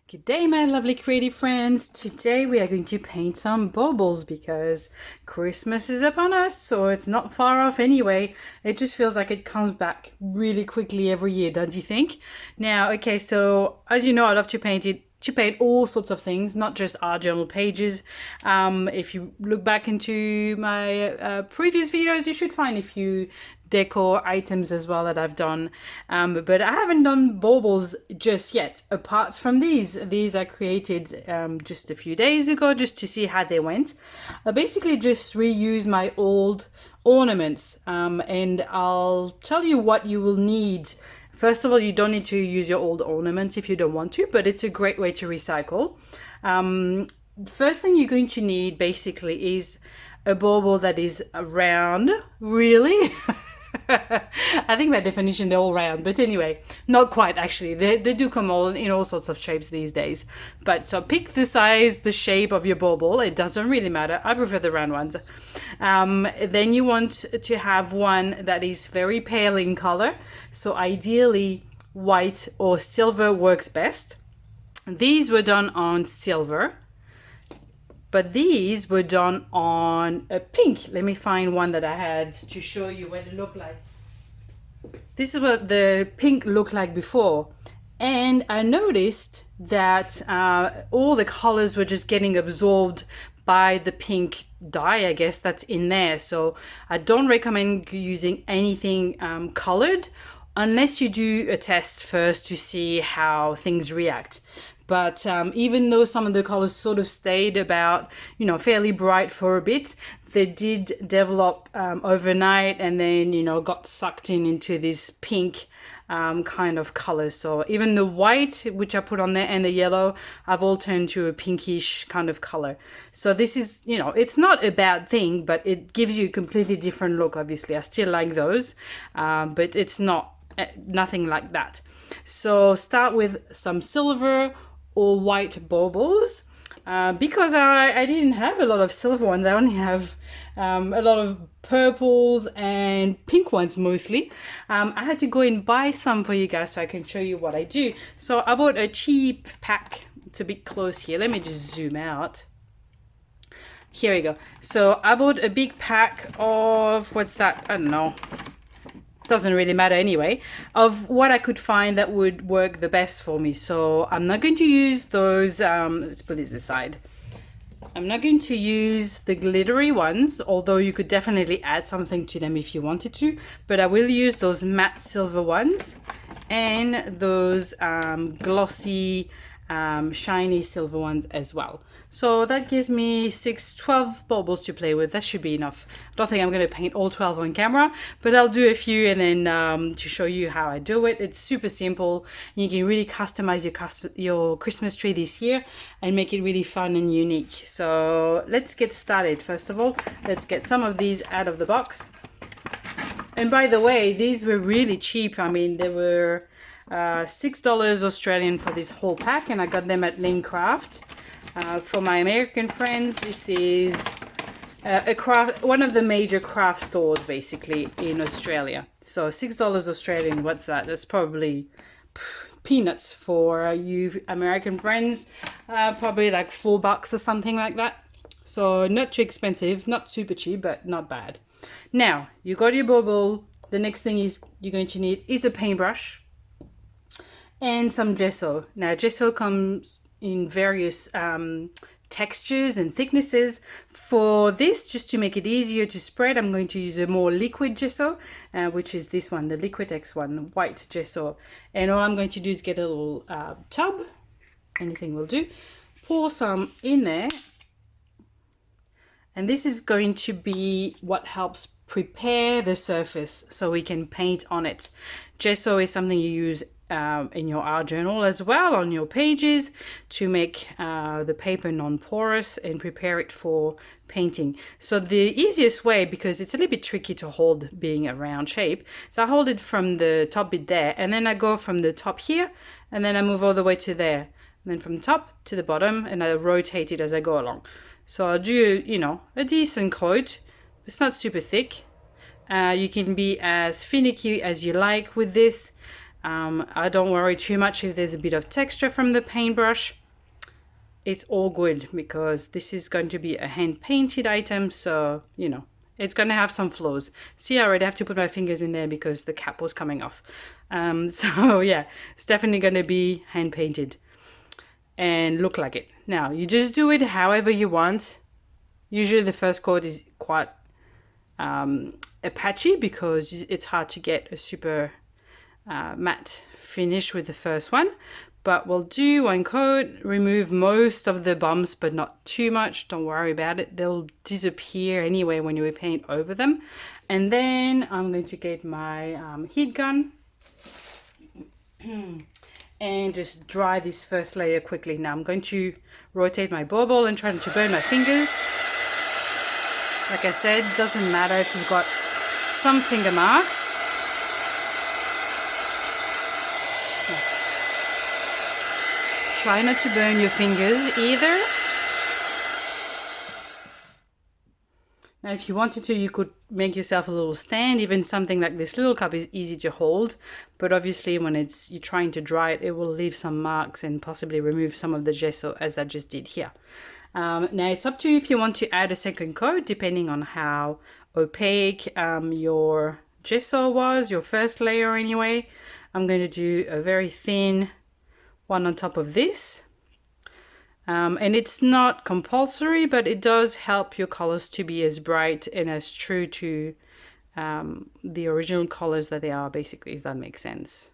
Good day, my lovely creative friends. Today we are going to paint some baubles because Christmas is upon us, so it's not far off anyway. It just feels like it comes back really quickly every year, don't you think? Now, okay, so as you know, I love to paint all sorts of things, not just art journal pages. If you look back into my previous videos, you should find a few decor items as well that I've done, but I haven't done baubles just yet, apart from these. These I created just a few days ago just to see how they went. I basically just reuse my old ornaments, and I'll tell you what you will need. First of all, you don't need to use your old ornaments if you don't want to, but it's a great way to recycle. First thing you're going to need basically is a bauble that is round. Really? I think by definition they're all round, but anyway, not quite actually. They do come all in all sorts of shapes these days. But so pick the size, the shape of your bauble. It doesn't really matter. I prefer the round ones. Then you want to have one that is very pale in color. So ideally white or silver works best. These were done on silver, but these were done on a pink. Let me find one that I had to show you what it looked like. This is what the pink looked like before. And I noticed that all the colors were just getting absorbed by the pink dye, I guess, that's in there. So I don't recommend using anything colored unless you do a test first to see how things react. But even though some of the colors sort of stayed about, you know, fairly bright for a bit, they did develop overnight and then, you know, got sucked into this pink kind of color. So even the white, which I put on there, and the yellow, I've all turned to a pinkish kind of color. So this is, you know, it's not a bad thing, but it gives you a completely different look. Obviously, I still like those, but it's nothing like that. So start with some silver or white baubles. Because I didn't have a lot of silver ones, I only have a lot of purples and pink ones mostly. I had to go and buy some for you guys so I can show you what I do. So I bought a cheap pack. It's a bit close here. Let me just zoom out. Here we go. So I bought a big pack of, what's that? I don't know. Doesn't really matter anyway, of what I could find that would work the best for me. So I'm not going to use those, let's put this aside. I'm not going to use the glittery ones, although you could definitely add something to them if you wanted to, but I will use those matte silver ones and those glossy shiny silver ones as well. So that gives me 12 baubles to play with. That should be enough. I don't think I'm going to paint all 12 on camera, but I'll do a few and then to show you how I do it. It's super simple. You can really customize your Christmas tree this year and make it really fun and unique. So let's get started. First of all, let's get some of these out of the box. And by the way, these were really cheap. I mean, they were $6 Australian for this whole pack, and I got them at Lane Craft. For my American friends, this is one of the major craft stores basically in Australia. So $6 Australian, what's that? That's probably peanuts for you American friends. Probably like $4 or something like that. So not too expensive, not super cheap, but not bad. Now you got your bauble. The next thing is you're going to need is a paintbrush and some gesso. Now gesso comes in various textures and thicknesses. For this, just to make it easier to spread, I'm going to use a more liquid gesso, which is this one, the Liquitex one, white gesso. And all I'm going to do is get a little tub, anything will do, pour some in there, and this is going to be what helps prepare the surface so we can paint on it. Gesso is something you use in your art journal as well, on your pages, to make the paper non-porous and prepare it for painting. So the easiest way, because it's a little bit tricky to hold being a round shape, so I hold it from the top bit there, and then I go from the top here, and then I move all the way to there, and then from the top to the bottom, and I rotate it as I go along. So I'll do, you know, a decent coat. It's not super thick. You can be as finicky as you like with this. I don't worry too much if there's a bit of texture from the paintbrush. It's all good because this is going to be a hand painted item, so you know it's going to have some flaws. See, I already have to put my fingers in there because the cap was coming off. So yeah, it's definitely going to be hand painted and look like it. Now you just do it however you want. Usually the first coat is quite patchy because it's hard to get a super matte finish with the first one. But we'll do one coat, remove most of the bumps, but not too much. Don't worry about it. They'll disappear anyway when you paint over them. And then I'm going to get my heat gun and just dry this first layer quickly. Now I'm going to rotate my bauble and try not to burn my fingers. Like I said, doesn't matter if you've got some finger marks. Try not to burn your fingers either. Now if you wanted to, you could make yourself a little stand. Even something like this little cup is easy to hold, but obviously when you're trying to dry it, it will leave some marks and possibly remove some of the gesso, as I just did here. Now it's up to you if you want to add a second coat, depending on how opaque your gesso was, your first layer anyway. I'm going to do a very thin one on top of this. And it's not compulsory, but it does help your colors to be as bright and as true to the original colors that they are, basically, if that makes sense.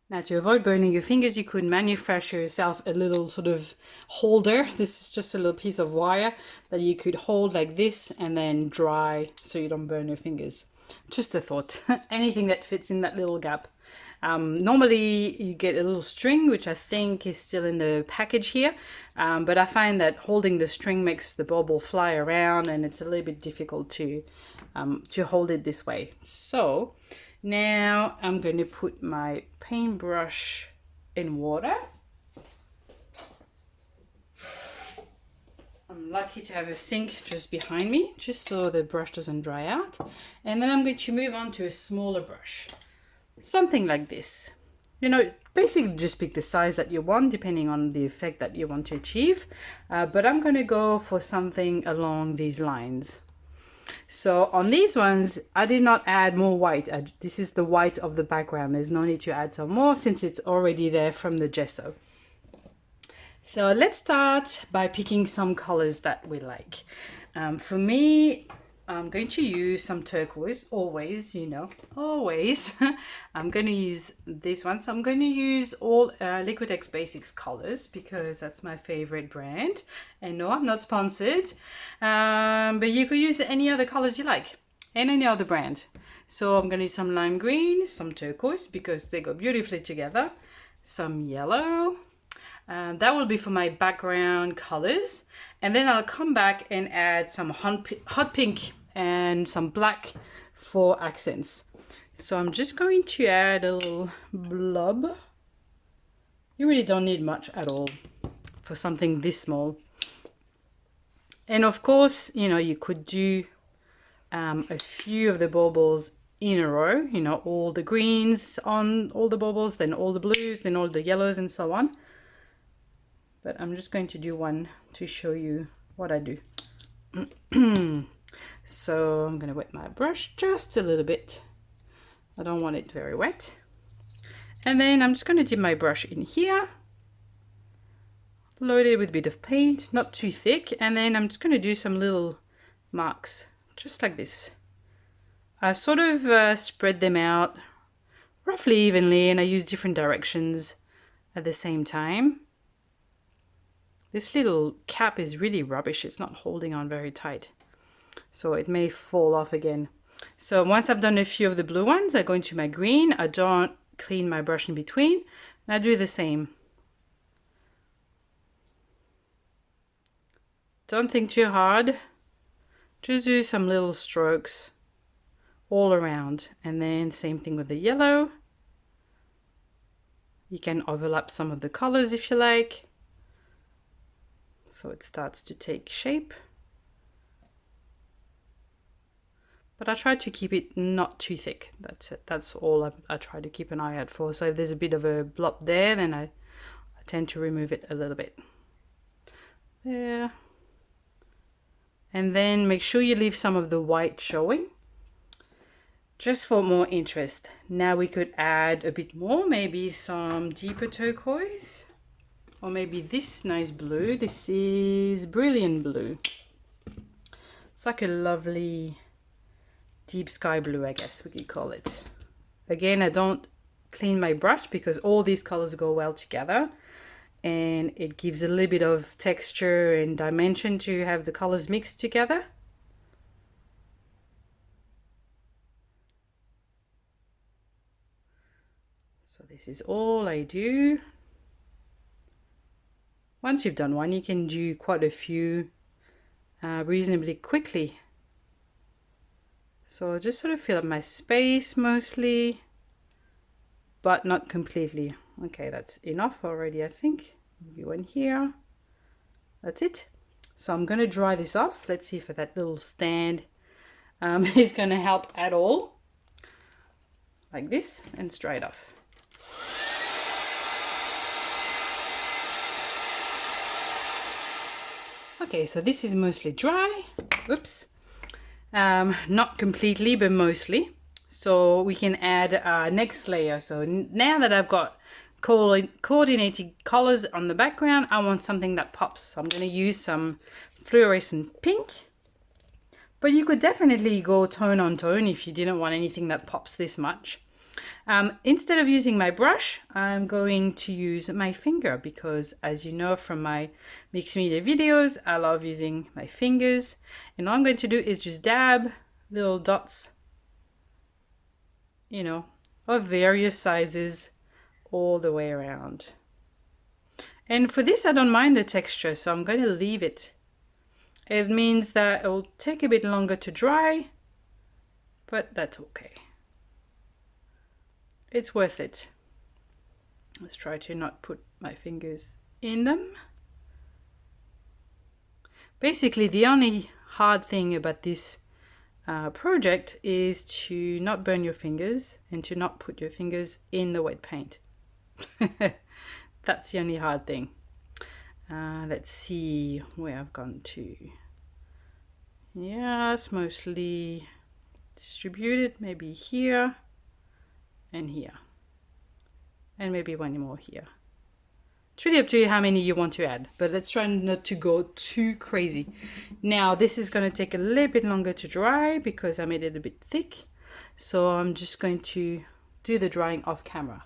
Now, to avoid burning your fingers, you could manufacture yourself a little sort of holder. This is just a little piece of wire that you could hold like this and then dry so you don't burn your fingers. Just a thought. Anything that fits in that little gap. Normally you get a little string, which I think is still in the package here, but I find that holding the string makes the bauble fly around and it's a little bit difficult to hold it this way. So now I'm going to put my paintbrush in water. I'm lucky to have a sink just behind me, just so the brush doesn't dry out. And then I'm going to move on to a smaller brush. Something like this. You know, basically just pick the size that you want depending on the effect that you want to achieve. But I'm going to go for something along these lines. So on these ones, I did not add more white. This is the white of the background. There's no need to add some more since it's already there from the gesso. So let's start by picking some colors that we like. For me, I'm going to use some turquoise, always, you know, always. I'm going to use this one. So I'm going to use all Liquitex Basics colors because that's my favorite brand. And no, I'm not sponsored, but you could use any other colors you like and any other brand. So I'm going to use some lime green, some turquoise because they go beautifully together, some yellow. That will be for my background colors, and then I'll come back and add some hot pink and some black for accents. So I'm just going to add a little blob. You really don't need much at all for something this small. And of course, you know, you could do a few of the baubles in a row, you know, all the greens on all the baubles, then all the blues, then all the yellows and so on. But I'm just going to do one to show you what I do. So I'm going to wet my brush just a little bit. I don't want it very wet. And then I'm just going to dip my brush in here. Load it with a bit of paint, not too thick. And then I'm just going to do some little marks, just like this. I sort of spread them out roughly evenly, and I use different directions at the same time. This little cap is really rubbish. It's not holding on very tight, so it may fall off again. So once I've done a few of the blue ones, I go into my green. I don't clean my brush in between, and I do the same. Don't think too hard. Just do some little strokes all around, and then same thing with the yellow. You can overlap some of the colors if you like. so it starts to take shape. But I try to keep it not too thick. That's it. That's all I try to keep an eye out for. So if there's a bit of a blob there, then I tend to remove it a little bit. There. And then make sure you leave some of the white showing, just for more interest. Now we could add a bit more, maybe some deeper turquoise, or maybe this nice blue. This is brilliant blue. It's like a lovely deep sky blue, I guess we could call it. Again, I don't clean my brush because all these colors go well together, and it gives a little bit of texture and dimension to have the colors mixed together. So this is all I do. Once you've done one, you can do quite a few reasonably quickly. So just sort of fill up my space mostly, but not completely. Okay, that's enough already, I think. Maybe one here. That's it. So I'm going to dry this off. Let's see if that little stand is going to help at all. Like this, and it's dried off. Okay, so this is mostly dry. Oops. Not completely, but mostly. So we can add our next layer. So now that I've got coordinated colors on the background, I want something that pops. So I'm going to use some fluorescent pink, but you could definitely go tone on tone if you didn't want anything that pops this much. Instead of using my brush, I'm going to use my finger, because as you know from my mixed media videos, I love using my fingers. And all I'm going to do is just dab little dots, you know, of various sizes all the way around. And for this, I don't mind the texture, so I'm going to leave it. It means that it will take a bit longer to dry, but that's okay. It's worth it. Let's try to not put my fingers in them. Basically, the only hard thing about this project is to not burn your fingers and to not put your fingers in the wet paint. That's the only hard thing. Let's see where I've gone to. Yeah, it's mostly distributed, maybe here and here, and maybe one more here. It's really up to you how many you want to add, but let's try not to go too crazy. Now this is going to take a little bit longer to dry because I made it a bit thick, so I'm just going to do the drying off camera.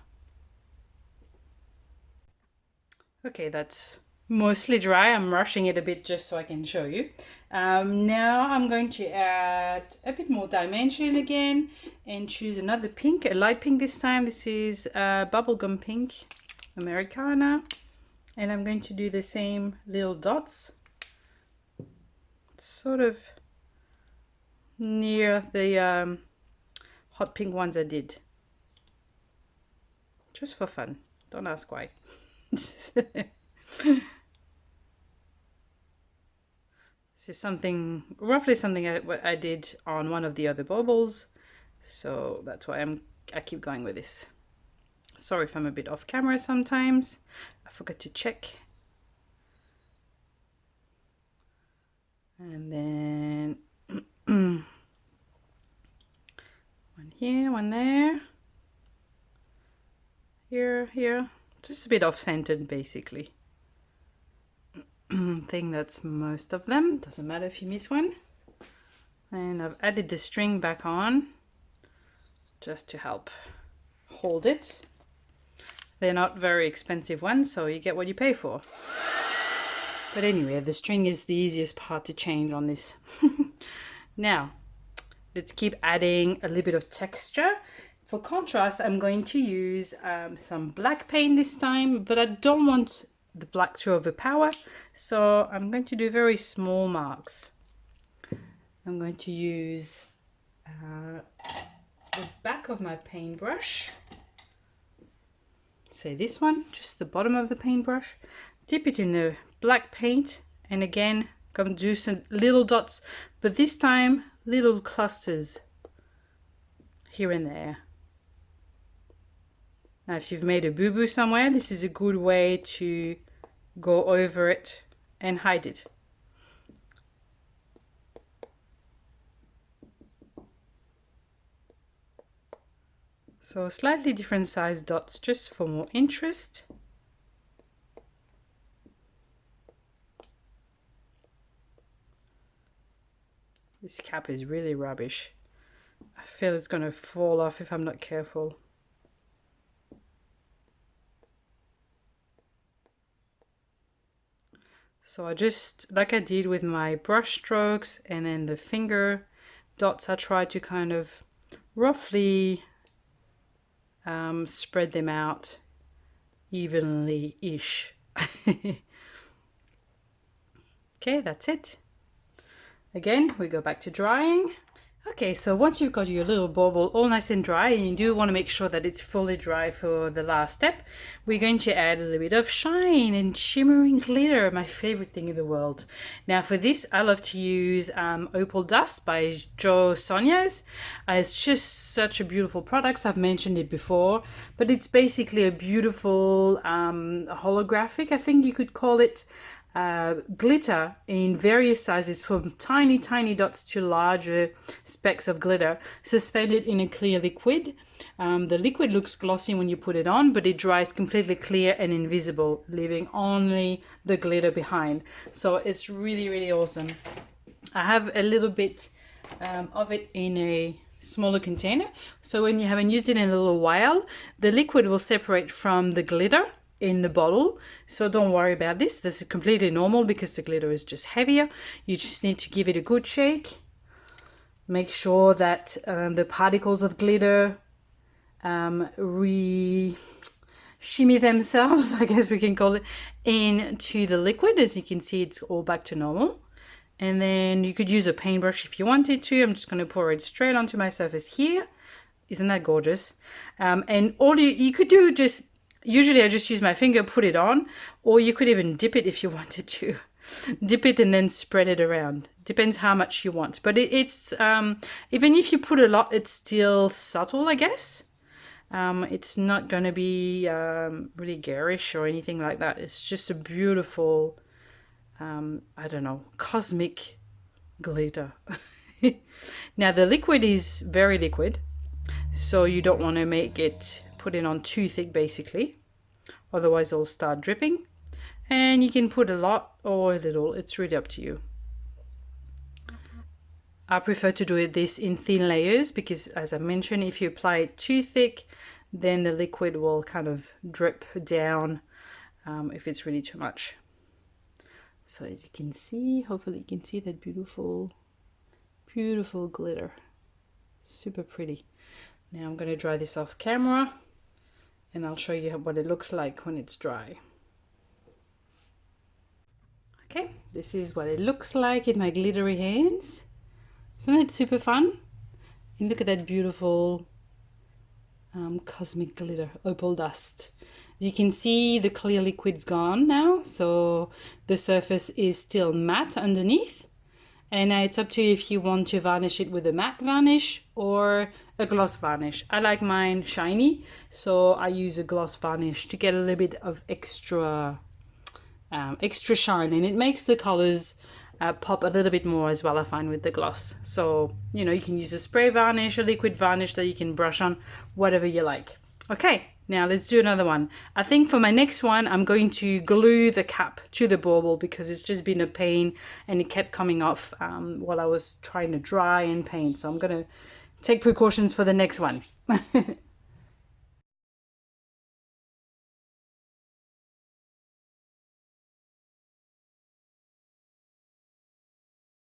Okay, that's mostly dry. I'm rushing it a bit just so I can show you. Now I'm going to add a bit more dimension again and choose another pink, a light pink this time. This is bubblegum pink, Americana. And I'm going to do the same little dots, sort of near the hot pink ones I did. Just for fun. Don't ask why. This is something, roughly something what I did on one of the other baubles, so that's why I keep going with this. Sorry if I'm a bit off camera sometimes. I forgot to check. And then one here, one there, here. Just a bit off-centered, basically. I think that's most of them. Doesn't matter if you miss one. And I've added the string back on just to help hold it. They're not very expensive ones, so you get what you pay for. But anyway, the string is the easiest part to change on this. Now, let's keep adding a little bit of texture. For contrast, I'm going to use some black paint this time, but I don't want the black to overpower, so I'm going to do very small marks. I'm going to use the back of my paintbrush, say this one, just the bottom of the paintbrush, dip it in the black paint And again, come do some little dots, but this time little clusters here and there. Now if you've made a boo-boo somewhere, this is a good way to go over it and hide it. So slightly different size dots just for more interest. This cap is really rubbish. I feel it's going to fall off if I'm not careful. So I just, like I did with my brush strokes and then the finger dots, I try to kind of roughly spread them out evenly-ish. Okay, that's it. Again, we go back to drying. Okay, so once you've got your little bauble all nice and dry, and you do want to make sure that it's fully dry for the last step, we're going to add a little bit of shine and shimmering glitter, my favorite thing in the world. Now for this, I love to use Opal Dust by Jo Sonia's. It's just such a beautiful product. I've mentioned it before, but it's basically a beautiful holographic, I think you could call it, glitter in various sizes, from tiny dots to larger specks of glitter, suspended in a clear liquid. The liquid looks glossy when you put it on, but it dries completely clear and invisible, leaving only the glitter behind. So it's really awesome. I have a little bit of it in a smaller container, so when you haven't used it in a little while, the liquid will separate from the glitter in the bottle. So don't worry about this. This is completely normal because the glitter is just heavier. You just need to give it a good shake. Make sure that the particles of glitter shimmy themselves, I guess we can call it, into the liquid. As you can see, it's all back to normal. And then you could use a paintbrush if you wanted to. I'm just going to pour it straight onto my surface here. Isn't that gorgeous? And all you could do, just usually I just use my finger, put it on, or you could even dip it if you wanted to. Dip it and then spread it around. Depends how much you want. But it's even if you put a lot, it's still subtle, I guess. It's not going to be really garish or anything like that. It's just a beautiful, I don't know, cosmic glitter. Now the liquid is very liquid, so you don't want to make it, put it on too thick basically, otherwise it'll start dripping. And you can put a lot or a little, it's really up to you. I prefer to do this in thin layers because, as I mentioned, if you apply it too thick, then the liquid will kind of drip down if it's really too much. So as you can see, hopefully you can see that beautiful, beautiful glitter. Super pretty. Now I'm going to dry this off camera and I'll show you what it looks like when it's dry. Okay, this is what it looks like in my glittery hands. Isn't it super fun? And look at that beautiful cosmic glitter, opal dust. You can see the clear liquid's gone now, so the surface is still matte underneath. And now it's up to you if you want to varnish it with a matte varnish or a gloss varnish. I like mine shiny, so I use a gloss varnish to get a little bit of extra shine, and it makes the colors pop a little bit more as well, I find, with the gloss. So, you know, you can use a spray varnish, a liquid varnish that you can brush on, whatever you like. Okay, now let's do another one. I think for my next one, I'm going to glue the cap to the bauble because it's just been a pain and it kept coming off while I was trying to dry and paint. So I'm going to take precautions for the next one.